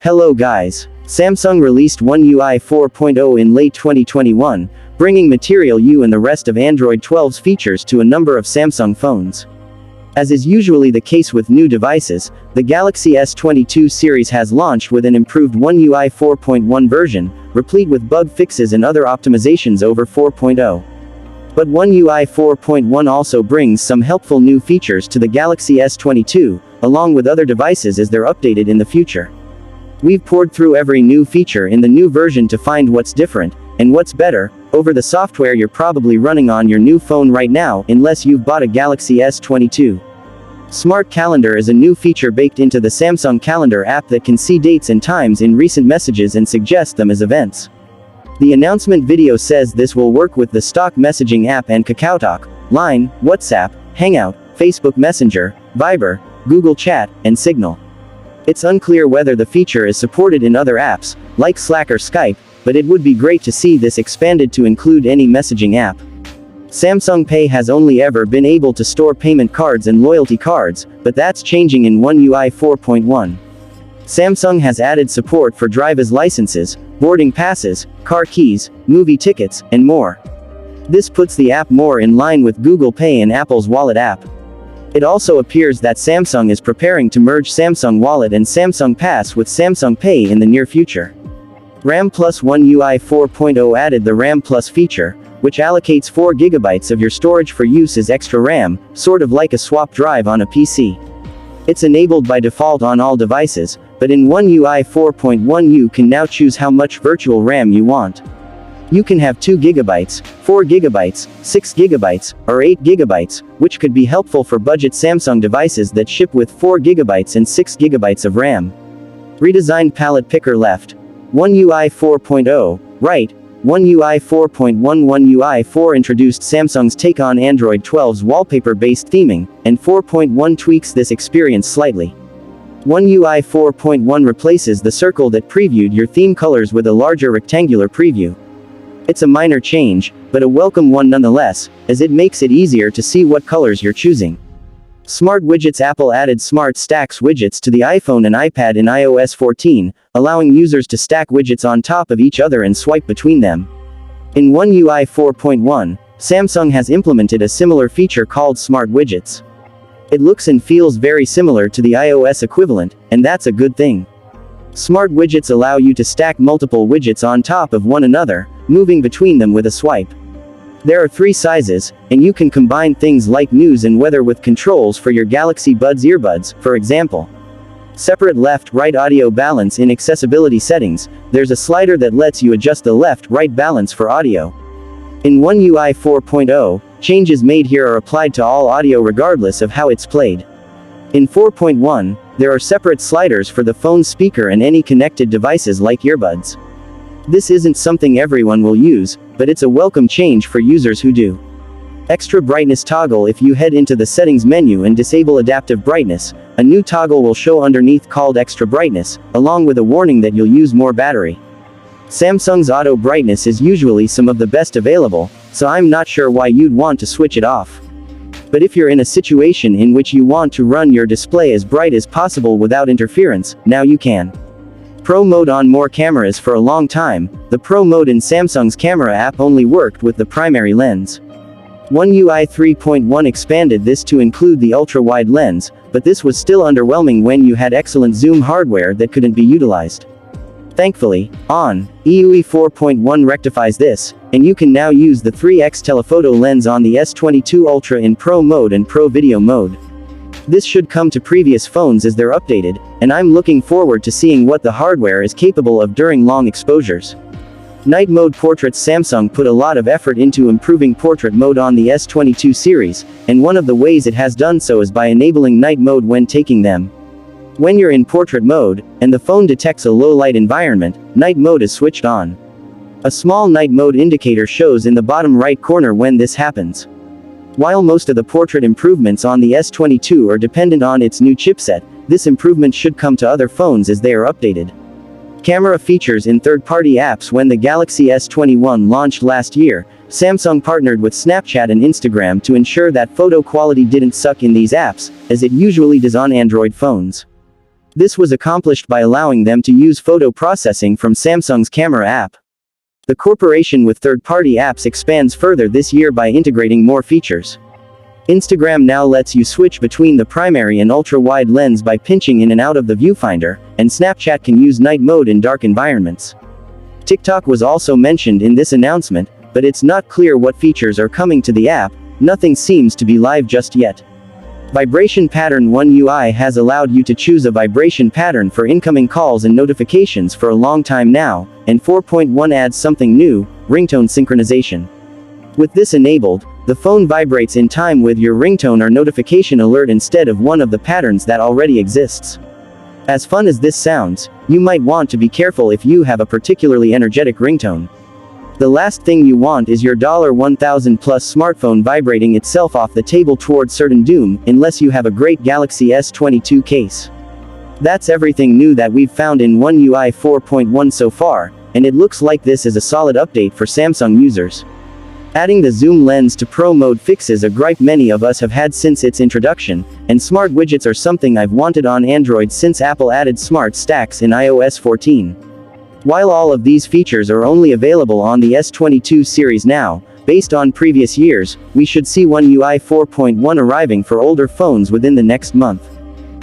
Hello guys. Samsung released One UI 4.0 in late 2021, bringing Material You and the rest of Android 12's features to a number of Samsung phones. As is usually the case with new devices, the Galaxy S22 series has launched with an improved One UI 4.1 version, replete with bug fixes and other optimizations over 4.0. But One UI 4.1 also brings some helpful new features to the Galaxy S22, along with other devices as they're updated in the future. We've poured through every new feature in the new version to find what's different, and what's better, over the software you're probably running on your new phone right now, unless you've bought a Galaxy S22. Smart Calendar is a new feature baked into the Samsung Calendar app that can see dates and times in recent messages and suggest them as events. The announcement video says this will work with the stock messaging app and KakaoTalk, Line, WhatsApp, Hangout, Facebook Messenger, Viber, Google Chat, and Signal. It's unclear whether the feature is supported in other apps, like Slack or Skype, but it would be great to see this expanded to include any messaging app. Samsung Pay has only ever been able to store payment cards and loyalty cards, but that's changing in One UI 4.1. Samsung has added support for driver's licenses, boarding passes, car keys, movie tickets, and more. This puts the app more in line with Google Pay and Apple's Wallet app. It also appears that Samsung is preparing to merge Samsung Wallet and Samsung Pass with Samsung Pay in the near future. RAM Plus One UI 4.0 added the RAM Plus feature, which allocates 4 GB of your storage for use as extra RAM, sort of like a swap drive on a PC. It's enabled by default on all devices, but in One UI 4.1 you can now choose how much virtual RAM you want. You can have 2 GB, 4 GB, 6 GB, or 8 GB, which could be helpful for budget Samsung devices that ship with 4 GB and 6 GB of RAM. Redesigned palette picker left. One UI 4.0, right. One UI 4.1 One UI 4 introduced Samsung's take on Android 12's wallpaper-based theming, and 4.1 tweaks this experience slightly. One UI 4.1 replaces the circle that previewed your theme colors with a larger rectangular preview. It's a minor change, but a welcome one nonetheless, as it makes it easier to see what colors you're choosing. Smart Widgets. Apple added Smart Stacks widgets to the iPhone and iPad in iOS 14, allowing users to stack widgets on top of each other and swipe between them. In One UI 4.1, Samsung has implemented a similar feature called Smart Widgets. It looks and feels very similar to the iOS equivalent, and that's a good thing. Smart Widgets allow you to stack multiple widgets on top of one another, moving between them with a swipe. There are 3 sizes, and you can combine things like news and weather with controls for your Galaxy Buds earbuds, for example. Separate left-right audio balance. In accessibility settings, there's a slider that lets you adjust the left-right balance for audio. In One UI 4.0, changes made here are applied to all audio regardless of how it's played. In 4.1, there are separate sliders for the phone's speaker and any connected devices like earbuds. This isn't something everyone will use, but it's a welcome change for users who do. Extra brightness toggle. If you head into the settings menu and disable adaptive brightness, a new toggle will show underneath called extra brightness, along with a warning that you'll use more battery. Samsung's auto brightness is usually some of the best available, so I'm not sure why you'd want to switch it off. But if you're in a situation in which you want to run your display as bright as possible without interference, now you can. Pro mode on more cameras. For a long time, the Pro mode in Samsung's camera app only worked with the primary lens. One UI 3.1 expanded this to include the ultra-wide lens, but this was still underwhelming when you had excellent zoom hardware that couldn't be utilized. Thankfully, One UI 4.1 rectifies this, and you can now use the 3x telephoto lens on the S22 Ultra in Pro mode and Pro video mode. This should come to previous phones as they're updated, and I'm looking forward to seeing what the hardware is capable of during long exposures. Night mode portraits. Samsung put a lot of effort into improving portrait mode on the S22 series, and one of the ways it has done so is by enabling night mode when taking them. When you're in portrait mode, and the phone detects a low light environment, night mode is switched on. A small night mode indicator shows in the bottom right corner when this happens. While most of the portrait improvements on the S22 are dependent on its new chipset, this improvement should come to other phones as they are updated. Camera features. In third-party apps. When the Galaxy S21 launched last year, Samsung partnered with Snapchat and Instagram to ensure that photo quality didn't suck in these apps, as it usually does on Android phones. This was accomplished by allowing them to use photo processing from Samsung's camera app. The cooperation with third-party apps expands further this year by integrating more features. Instagram now lets you switch between the primary and ultra-wide lens by pinching in and out of the viewfinder, and Snapchat can use night mode in dark environments. TikTok was also mentioned in this announcement, but it's not clear what features are coming to the app. Nothing seems to be live just yet. Vibration Pattern One UI has allowed you to choose a vibration pattern for incoming calls and notifications for a long time now, and 4.1 adds something new, ringtone synchronization. With this enabled, the phone vibrates in time with your ringtone or notification alert instead of one of the patterns that already exists. As fun as this sounds, you might want to be careful if you have a particularly energetic ringtone. The last thing you want is your $1,000 plus smartphone vibrating itself off the table toward certain doom, unless you have a great Galaxy S22 case. That's everything new that we've found in One UI 4.1 so far, and it looks like this is a solid update for Samsung users. Adding the zoom lens to Pro mode fixes a gripe many of us have had since its introduction, and smart widgets are something I've wanted on Android since Apple added smart stacks in iOS 14. While all of these features are only available on the S22 series now, based on previous years, we should see One UI 4.1 arriving for older phones within the next month.